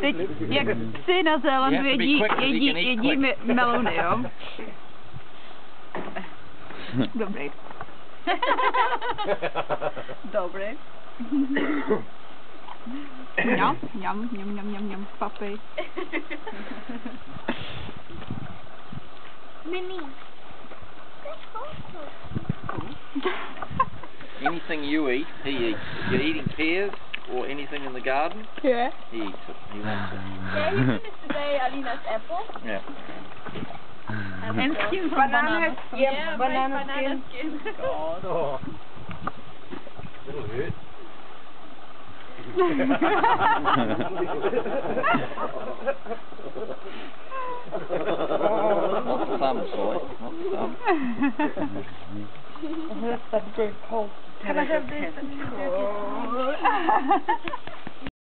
Teď, jak psy na Zélandu jedí melouny, jo? Dobrý. Dobrý. Ňam, papi. Mini. Anything you eat, he eats. If you're eating pears or anything in the garden, Yeah. he eats it. He wants it. Yeah, you finished today Alina's apple. Yeah. And skin from banana. Yeah, banana skin. God, oh. It'll hurt. Not some, sorry. Not some. That's very cold. Can I have this?